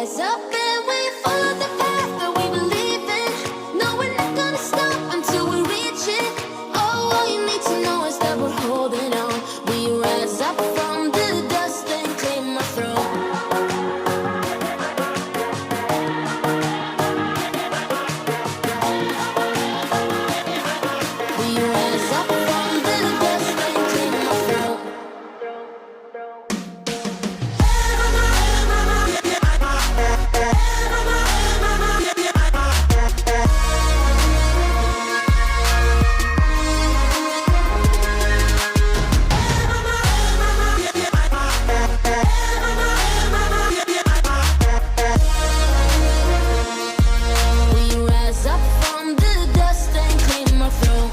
rise up and we follow the path that we believe in. No, we're not gonna stop until we reach it. Oh, all you need to know is that we're holding on. We rise up from the dust and claim our throne. We rise up from the dust and claim our throne. We rise up from the dust and claim our throne.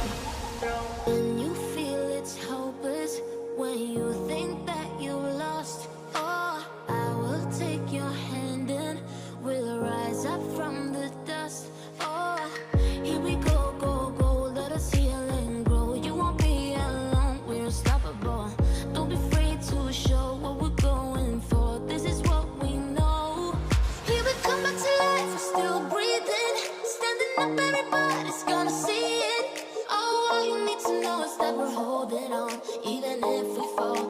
When you feel it's hopeless, when you think that you're lost, oh, I will take your hand and we'll rise up from the dust. Oh, here we go, go, go, let us heal and grow. You won't be alone, we're unstoppable. Don't be afraid to show what we're going for. This is what we know. Here we come back to life, we're still breathing. Standing up, everybody's gonna see